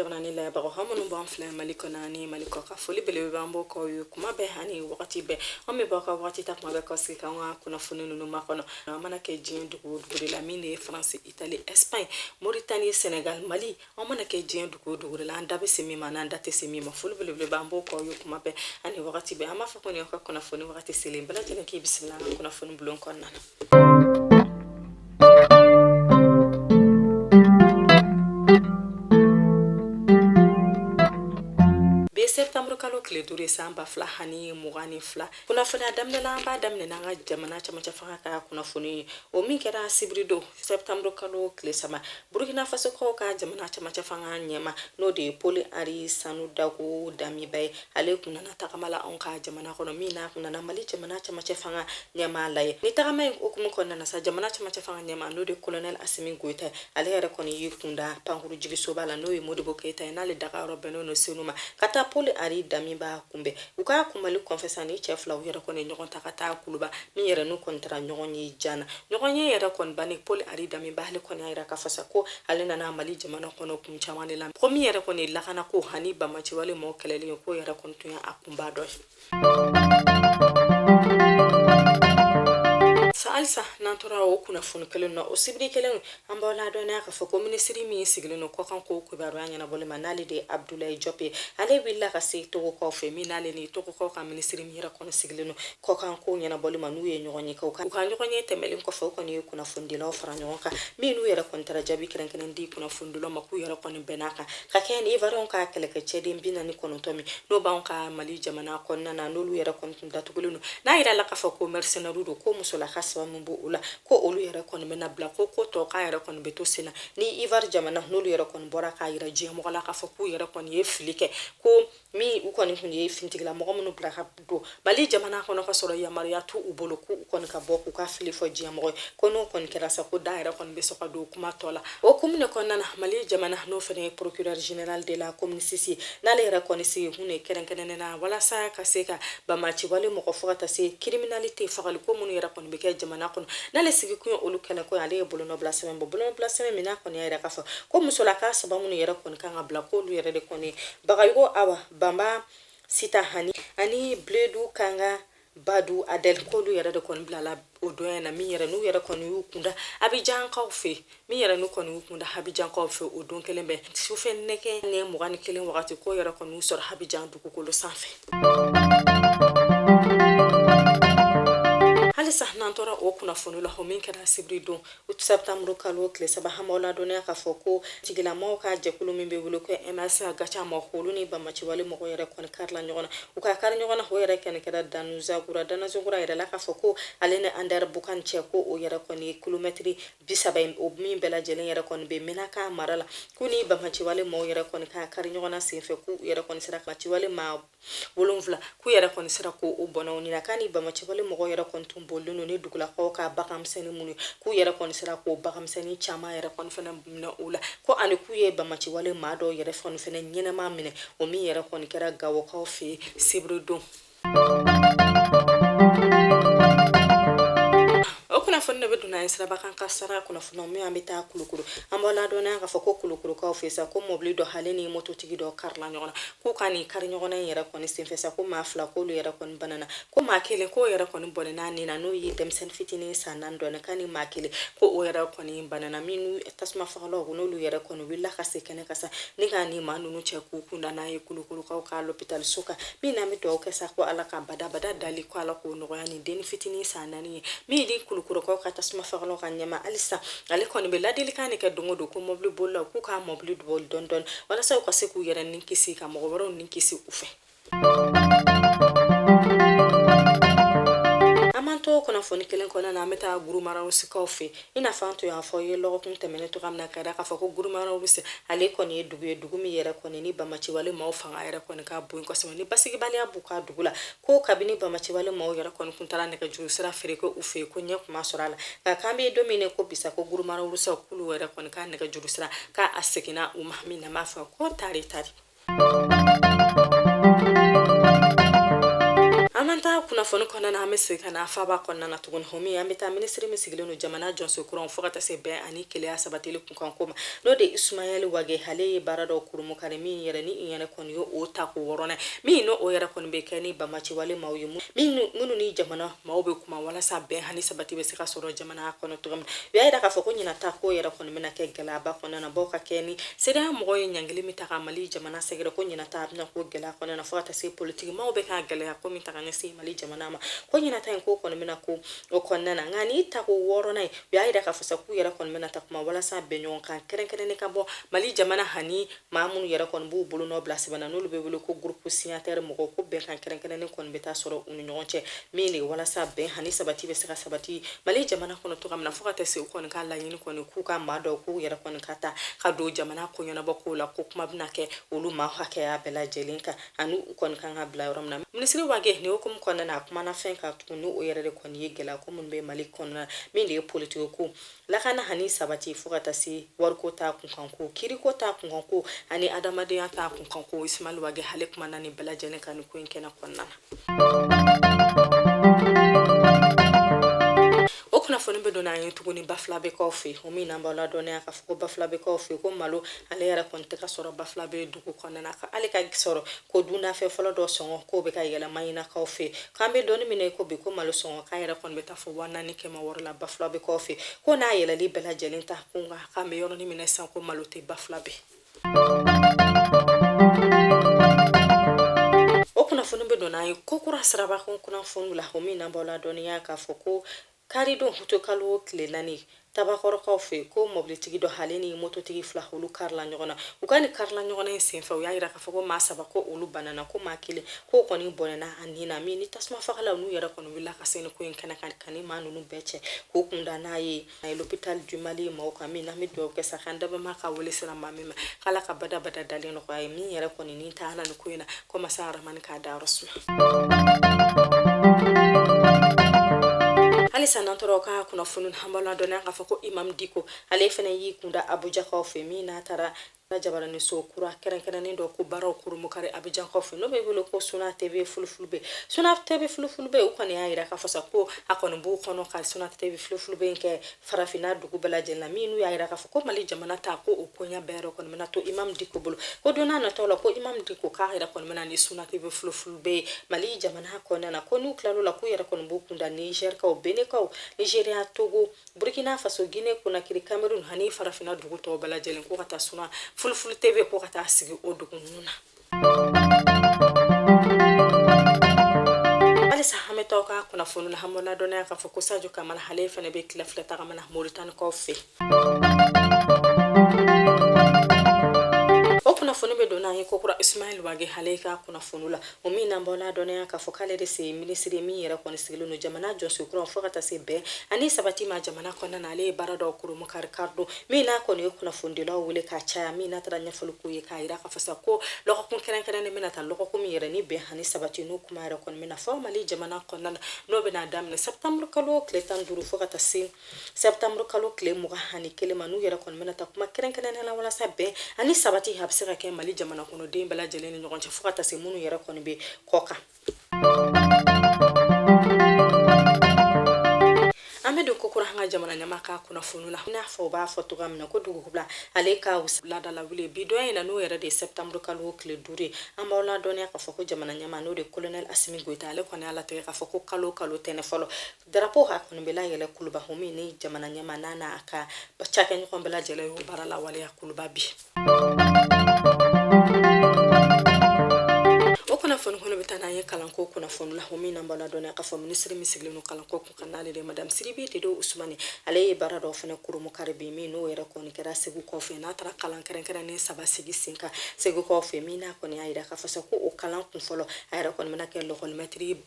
jirna ni la ba ha mun ban fla maliko na ni maliko ka foli bele bambo ko yu kuma be hani wakati be o me ba ka wakati ta kuma be ko si ka wa kuna funu no ma kono mana ke jin dugu la mine France Italie Espagne Mauritanie Sénégal Mali o mana ke jin dugu la anda be semi mana anda te semi ma foli bele bambo ko yu kuma be hani wakati be ama fa ko ni ka kuna funu wakati selim bala jene ke bismillah kuna funu bulon konna septembre kalo kile dure samba fla hani mugani fla kuna fana damne la ba damne na nga jamana chama cha fanga ka kuna funi o min kera sibrido septembre kalo kile sama Burkina Faso ko ka jamana chama cha fanga nyema no de poli ari sanu dago dami bay ale kuna na takamala on ka jamana kono mina kuna na mali jamana chama cha fanga nyema lay ni takama o kuma konna na sa jamana chama cha fanga nyema no de colonel Assimi Goïta ale yara koni yikunda pankuru jigi sobala no e Modibo Keita na le Dakar beno no senuma kata poli ari dami ba kumbe uka kumali confessani chef la yera ko ne nyogon takata kuluba mi yera no kontra nyogon yi jana nyogon yera kon bani poli ari dami ba le kon yera ka fasa ko alena na mali jamana kono kum chamane la premier ko ne lakana ko hani ba machi wale mo kelele ko yera kon tuya akumba do Salsa nantora o kuna funu kelen no o sibri kelen ambola do na ka fo ko ministry mi sigile no ko kan ko baro anya na bole manali de Abdoulaye Diopé ale billa ka se to ko fe mi nale ni to ko ka ministry mi ra ko sigile no ko kan ko nya na bole manu ye nyonyi ka ka nyonyi temeli ko fo ko ni kuna fundi lo fra nyonka mi nu yera kontra jabi kelen kelen di kuna fundi lo maku yera ko ni benaka ka ken i varon ka kele ke chedi mbina ni kono tomi no ba on ka mali jamana ko na no lu yera kon datugulu na ira la ka fo ko mercenaire do ko musola wa mumbu ula ko olu yera kon mena bla ko to ka yera kon beto sina ni ivar jamana nolu yera kon bora ka yera je mo la ka fo ku yera kon ye flike ko mi u kon kun ye fintigla mo mo bla ka do bali jamana kono ka soro ya maria tu ubolo ku kon ka boku ka fili fo je mo ko no kon kera sa ko daira kon be so ka do kuma tola o kumne kon nana mali jamana no fene procureur général de la commune sisi na le yera kon si hune keren kenen na wala sa ka se ka ba ma ci wale mo ko fo ta se criminalité fagal ko mun yera kon be ke jamana kono na le sigi kuyo olu kala ko ale bolo no bla semaine mina kono yera ka fo ko musola ka saba mun yera kon kan abla ko lu yera de koni bagayo awa bamba sita hani ani bledu kanga badu adel ko lu yera de kon bla la odoyana mi yera nu yera kon yukunda abijan ka fe mi yera nu kon yukunda abijan ka fe odon kelembe sufe neke ne mugani kelen wakati ko yera kon usor abijan du ko lo sanfe halisa nantora o kuna fonu la homin kera sibrido ut septembre kalo kle sabaha mola dona ka foko tigila mo ka jekulu mimbe wulo ko emas gacha mo khulu ni bamachi wale mo yere kon karla nyona uka kar nyona ho yere ken keda danu zagura dana zagura yere la ka foko alene andar bukan cheko o yere kon kilometri bisabay o mimbe la jelen yere kon be menaka marala kuni bamachi wale mo yere kon ka kar nyona sefe ku yere kon sira ka wale ma wolumvla ku yere kon sira ko o bonawni nakani bamachi wale mo yere kon bolunu ni dugula ko ka bakam seni muni ku yere kon sira ko bakam seni chama yere kon fena na ula ko ani ku ye bamachi wale mado yere fon fena nyena ma mine o mi yere kon kera gawo ka fi sibrudo kuna fonna be duna isra bakan kasara kuna fonna mi amita kulukulu ambola dona ka foko kulukulu ka ofisa ko mobli do haleni moto tigi do karla nyona ko kani kar nyona yera kon sinfesa ko mafla ko lu yera kon banana ko makele ko yera kon bonena ni na no yi dem sen fitini sanan do na kani makele ko o yera kon banana minu tasma falo no lu yera kon willa khase kene kasa ni kani manu no che ku kunda na yi kulukulu ka l'hôpital suka mi na mi do ka sa ko ala ka bada dali ko ala ko no yani den fitini sanani mi di kulukulu ko kata sma faglo kanyama alisa ale ko ni be ladili kani ka dongo do ko mobli bolla ku ka mobli bol don wala sa ko se ku yera ninkisi ka mo woro ninkisi ufe amanto kona foni kelen kona na meta guru mara usikofe ina fanto ya fo ye logo kun temene to kamna kada ka fa ko guru mara usi ale koni edugu mi yera koni ni bamachi wale ma ofanga yera koni ka buin ko semani basigi bali abuka dugula ko kabini bamachi wale ma yera koni kun tara ne ka juru sira fere ko ufe ko nya kuma sorala ka kambe domine ko bisa ko guru mara usa kulu yera koni ka ne ka juru sira ka asekina umahmina mafa ko tari ta kunnafoni kɔnɔna na an bɛ segin ka na faaba kɔnɔna na tuguni homi an bɛ taa minisiri min sigilen don jamana jɔnso kuran fo ka taa se bɛn ani kelenya sabatili kunkanko ma n'o de Ismael Wage ale ye baara dɔ kurumu kari min yɛrɛ ni i yɛrɛ kɔni ye o ta ko wɔɔrɔnɛ min n'o yɛrɛ kɔni bɛ kɛ ni bamaciwale maaw ye minnu ni jamana maaw bɛ kuma walasa bɛn hani sabati bɛ se ka sɔrɔ jamana kɔnɔ cogo min u y'a yira k'a fɔ ko ɲinata ko yɛrɛ kɔni bɛna kɛ gɛlɛyaba kɔnɔna na baw ka kɛ ni seereya mɔgɔ ye ɲangili min ta ka Mali jamana sɛgɛrɛ ko ɲinata bɛna ko gɛlɛya kɔnɔna na fo ka taa se politiki maaw bɛ ka gɛlɛya ko min ta ka ɲɛsin Mali jamana ma ko ɲinata in ko kɔni bɛna ko o kɔnɔna na nka ni ta ko wɔɔrɔnan ye u y'a yira k'a fɔ sa k'u yɛrɛ kɔni bɛna ta kuma walasa bɛn ɲɔgɔn kan kɛrɛnkɛrɛnnen ka bɔ Mali jamana hani maa minnu yɛrɛ kɔni b'u bolo nɔ bila sɛbɛnna n'olu bɛ wele ko groupe signataire mɔgɔw ko bɛnkan kɛrɛnkɛrɛnnen kɔni bɛ taa sɔrɔ u ni ɲɔgɔn cɛ min de walasa bɛn hani sabati bɛ se ka sabati Mali jamana kɔnɔ cogoya min na fo ka taa se u kɔni ka laɲini kɔni k'u ka maa dɔw k'u yɛrɛ kɔni ka taa ka don jamana ko ɲɛnabɔ kow la ko kuma bɛna kɛ olu maa hakɛya bɛɛ lajɛlen kan ani u kɔni kan ka bila yɔrɔ min na minisiri Wage ni hukumu kɔnɔna na a kumana fɛn kan tuguni o yɛrɛ de kɔni ye gɛlɛya ko minnu bɛ Mali kɔnɔna na min de ye politiki ko lakana hani sabati fo ka taa se wariko ta kunkanko kiriko ta kunkanko ani adamadenya ta kunkanko Ismael Wage hale kumana ni bɛɛ lajɛlen kan ni ko in kɛnɛ kɔnɔna na o kunnafoni bɛ don an ye tuguni Bafulabekaw fɛ o min n'an b'aw ladɔnniya k'a fɔ ko Bafulabekaw fɛ ko malo ale yɛrɛ kɔni tɛ ka sɔrɔ Bafulabe dugu kɔnɔna na ale ka sɔrɔ ko dundafɛ fɔlɔ dɔ sɔngɔ k'o bɛ ka yɛlɛma ɲinakaw fɛ k'an bɛ dɔɔni minɛ ko bi ko malo sɔngɔ k'a yɛrɛ kɔni bɛ taa fɔ 4,600 la Bafulabekaw fɛ ko n'a yɛlɛli bɛɛ lajɛlen ta ko nka k'an bɛ yɔrɔnin minɛ sisan ko malo tɛ Bafulabe o kunnafoni bɛ don an ye ko kura siraba ko kunnafoni la o min n'an b'aw ladɔnniya k'a fɔ ko karidon hutokalo tile 4 tabakɔrɔkaw fɛ ko mobilitigi dɔ hale ni mototigi fila olu karila ɲɔgɔn na u ka ni karila ɲɔgɔn na in senfɛ u y'a yira k'a fɔ ko maa saba ko olu banana ko maa kelen ko kɔni bɔnɛna a nin na min ni tasuma fagala n'u yɛrɛ kɔni wulila ka se ni ko in kɛnɛ kan ka ni maa ninnu bɛɛ cɛ k'o kunda n'a ye a ye l'hôpital du Mali maaw kan min n'an bɛ dugawu kɛ sa k'an dabama ka wele sira maa min ma k'ala ka badabada dalen nɔgɔya ye min yɛrɛ kɔni ni ta ala ni ko in na ko masa aramani k'a da yɔrɔ suma halisa n'an tora ka kunnafoni hanbala dɔnniya k'a fɔ ko Imam Diko ale fana y'i kunda Abujakaw fɛ min n'a taara jabarani so kura kɛrɛnkɛrɛnnen dɔ ko baaraw kurumu kari Abidjankaw fɛ n'o bɛ wele ko Suna TV fulufulube Suna TV fulufulube u kɔni y'a yira k'a fɔ sa ko a kɔni b'u kɔnɔ ka Suna TV fulufulube in kɛ farafinna dugu bɛɛ lajɛlen na min n'u y'a yira k'a fɔ ko Mali jamana ta ko o koɲa bɛɛ yɛrɛ kɔni bɛna to Imam Diko bolo ko don n'a nataw la ko Imam Diko k'a yɛrɛ kɔni bɛna ni Suna TV fulufulube Mali jamana kɔnɔna na ko n'u tilal'o la k'u yɛrɛ kɔni b'u kunda Nigerkaw Benekaw Nigeria Togo Burkina Faso Guinée Conakry Cameroun hani farafinna dugu tɔw bɛɛ lajɛlen ko ka taa Suna fulufulu TV ko ka taa sigi o dugu ninnu na halisa an bɛ taa ka kunnafoni la an bɛ ladɔnniya k'a fɔ ko Sadio Kamara ale fana bɛ tila filɛ tagamana Mauritanie-kaw fɛ o kunnafoni bɛ don n'an ye kokura Ismael Wage ale ka kunnafoni la o min n'an b'aw ladɔnniya k'a fɔ k'ale de se minisiri min yɛrɛ kɔni sigilen don jamana jɔsen kura fo ka taa se bɛn ani sabati ma jamana kɔnɔna na ale ye baara dɔw kurumu kari don min n'a kɔni ye kunnafonidilaw wele k'a caya min n'a taara ɲɛfɔli k'u ye k'a yira k'a fɔ sa ko lɔgɔkun kɛrɛnkɛrɛnnen bɛna ta lɔgɔkun min yɛrɛ ni bɛn ani sabati n'u kuma yɛrɛ kɔni bɛna fɔ Mali jamana kɔnɔna na n'o bɛna daminɛ septembre kalo tile 15 fo ka taa se septembre kalo tile 21 ma n'u yɛrɛ kɔni bɛna ta kuma kɛrɛnkɛrɛnnen la walasa bɛn ani sabati a bɛ se ka kɛ Mali jamana kɔnɔden bɛɛ lajɛlen ni ɲɔgɔn cɛ fo ka taa se minnu yɛrɛ kɔni bɛ kɔ kan an bɛ don kokura an ka jamana ɲɛmaa ka kunnafoni la i n'a fɔ u b'a fɔ cogoya min na ko dugukula ale ka ladala wuli bi dɔ in na n'o yɛrɛ de ye septembre kalo tile 5 ye an b'aw ladɔnniya k'a fɔ ko jamana ɲɛmaa n'o de ye colonel Asimi Goita ale kɔni y'a latigɛ k'a fɔ ko kalo tɛnɛ fɔlɔ drapeau a kɔni bɛ layɛlɛ kuluba min ni jamana ɲɛmaa n'a n'a ka cakɛɲɔgɔn bɛɛ lajɛlen y'o baara lawaleya kuluba bi o kunnafoni kɔnɔ bɛ taa n'an ye kalanko kunnafoni la o min n'an b'a ladɔnniya k'a fɔ minisiri min sigilen don kalanko kun kan n'ale de madame Siribe Dedo Usumani ale ye baara dɔw fana kurumu kari bi min n'o yɛrɛ kɔni kɛra Segu kɔfɛ n'a taara kalan kɛrɛnkɛrɛnnen 3 sigi sen kan Segu kɔfɛ min n'a kɔni y'a yira k'a fɔ sa ko o kalan kun fɔlɔ a yɛrɛ kɔni bɛna kɛ lɔgɔlimɛtiri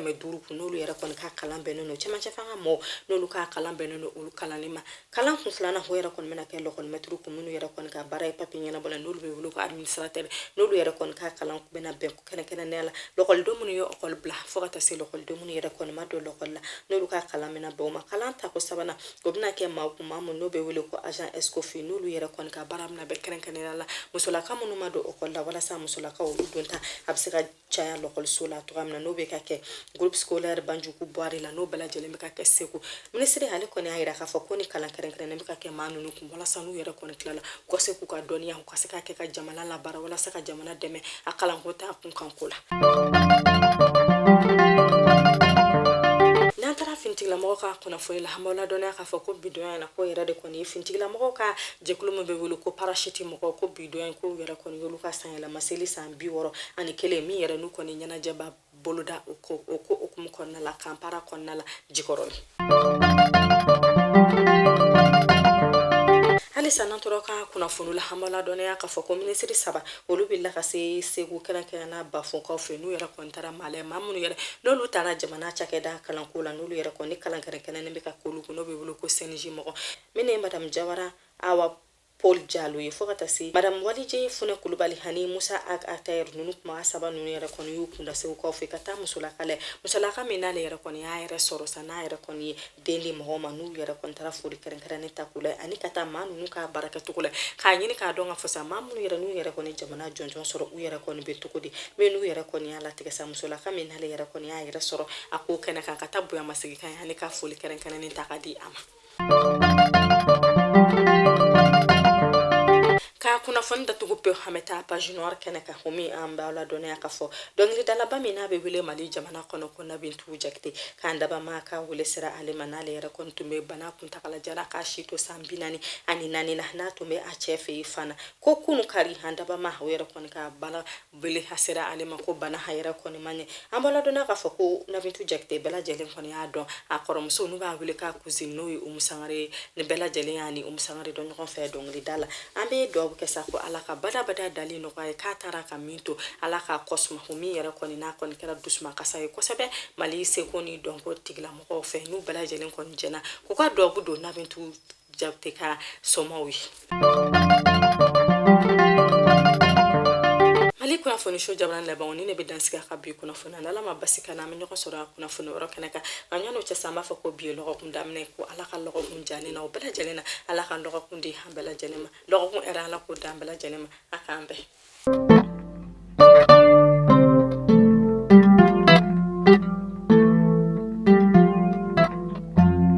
500 kun n'olu yɛrɛ kɔni ka kalan bɛnnen don cɛmancɛ fanga mɔgɔw n'olu ka kalan bɛnnen don olu kalanni ma kalan kun filanan o yɛrɛ kɔni bɛna kɛ lɔgɔlimɛtiri kun minnu yɛrɛ kɔni ka baara ye papiye ɲɛnabɔ la n'olu bɛ wele ko administrateur n'olu yɛrɛ kɔni ka kalan bɛna bɛn kɛrɛnkɛrɛnnenya la lɔgɔlidenw minnu ye ɔkɔli bila fo ka taa se lɔgɔlidenw minnu yɛrɛ kɔni ma don lɔgɔli la n'olu ka kalan bɛna bɛn o ma kalan tako sabanan o bɛna kɛ maa kun maa mun n'o bɛ wele ko agent escoffier n'olu yɛrɛ kɔni ka baara bɛna bɛn kɛrɛnkɛrɛnnenya la musolaka minnu ma don ɔkɔli la walasa musolakaw olu don ta a bɛ se ka caya lɔgɔliso la cogoya min na n'o bɛ ka kɛ groupe scolaire Banjugu Boari la no bela jelen ka kɛ Segu ministre ale kɔni a yira ka fɔ ko ni kalan kɛrɛnkɛrɛnnen bɛ ka kɛ maa ninnu kun walasa n'u yɛrɛ kɔni tilala u ka se k'u ka dɔnniya u ka se ka kɛ ka jamana labara walasa ka jamana dɛmɛ a kalanko t'a kun kanko la. N'an taara finitigilamɔgɔ ka kunnafoni la an b'aw ladɔnniya k'a fɔ ko bidɔnya na ko yɛrɛ de kɔni ye finitigilamɔgɔw ka jɛkulu min bɛ wele ko parachute mɔgɔw ko bidɔnya ko yɛrɛ kɔni y'olu ka san yɛlɛma seli san 61 min yɛrɛ n'u kɔni ɲɛnajɛ b'a boloda o ko okumu kɔnɔna la kanpara kɔnɔna la Jikɔrɔni. Halisa n'an tora ka kunnafoni la an b'aw ladɔnniya k'a fɔ ko minisiri 3 olu bila ka se Segu kɛrɛnkɛrɛnnenya Bafonkaw fɛ n'u yɛrɛ kɔni taara Malɛ maa minnu yɛrɛ n'olu taara jamana cakɛda kalanko la n'olu yɛrɛ kɔni kalan kɛrɛnkɛrɛnnen bɛ ka k'olu kun n'o bɛ wele ko CNJ mɔgɔ min ye Madame Jawara Awa Paul Jalo ye fo ka taa se Madame Walije Fune Kulubali hani Musa Atayr ninnu kuma saba ninnu yɛrɛ kɔni y'u kunda Segukaw fɛ ka taa musolaka lɛ musolaka min n'ale yɛrɛ kɔni y'a yɛrɛ sɔrɔ sa n'a yɛrɛ kɔni ye den di mɔgɔw ma n'u yɛrɛ kɔni taara foli kɛrɛnkɛrɛnnen ta k'u la ani ka taa maa ninnu ka baarakɛcogo la k'a ɲini k'a dɔn ka fɔ sa maa minnu yɛrɛ n'u yɛrɛ kɔni jamana jɔnjɔn sɔrɔ u yɛrɛ kɔni bɛ cogo di mais n'u yɛrɛ kɔni y'a latigɛ sa musolaka min n'ale yɛrɛ kɔni y'a yɛrɛ sɔrɔ a ko kɛnɛ kan ka taa boyamasegin kan ani ka foli kɛrɛnkɛrɛnnen ta ka di a ma. Ka kunnafoni datugu pe hameta page noire kɛnɛ kan homi an b'aw ladɔnniya ka fɔ dɔnkilidalaba min n'a bɛ wele Mali jamana kɔnɔ ko Nabintu Jakite k'an daba ma ka wele sira ale ma n'ale yɛrɛ kɔni tun bɛ bana kuntagala jara k'a si to san 44 na n'a tun bɛ a cɛ fɛ yen fana ko kunu kari an daba ma o yɛrɛ kɔni ka bala wele hasira ale ma ko bana ha yɛrɛ kɔni man ɲɛ an b'aw ladɔnniya ka fɔ ko Nabintu Jakite bɛɛ lajɛlen kɔni y'a dɔn a kɔrɔmuso n'u b'a wele k'a cousine n'o ye Umu Sangare ni bɛɛ lajɛlen y'a ni Umu Sangare dɔn ɲɔgɔn fɛ dɔnkilida la an bɛ dugawu kɛ sa ko ala ka badabada dali nɔgɔya ye k'a taara ka min to ala ka kɔsuma o min yɛrɛ kɔni n'a kɔni kɛra dusuma kasa ye kosɛbɛ Mali seko ni dɔnko tigilamɔgɔw fɛ n'u bɛɛ lajɛlen kɔni jɛna k'u ka dugawu don Nabintu Jakite ka sɔmaw ye. Mali kunnafoni show jabran laban ni ne bɛ dansigi a ka bi kunnafoni na ala ma basi ka na an bɛ ɲɔgɔn sɔrɔ a kunnafoni wɛrɛ kɛnɛ kan nka ɲɔn'o cɛ sa an b'a fɔ ko bi ye lɔgɔkun daminɛ ko ala ka lɔgɔkun diya ne na o bɛɛ lajɛlen na ala ka lɔgɔkun di an bɛɛ lajɛlen ma lɔgɔkun hɛrɛ ala k'o di an bɛɛ lajɛlen ma a k'an bɛn.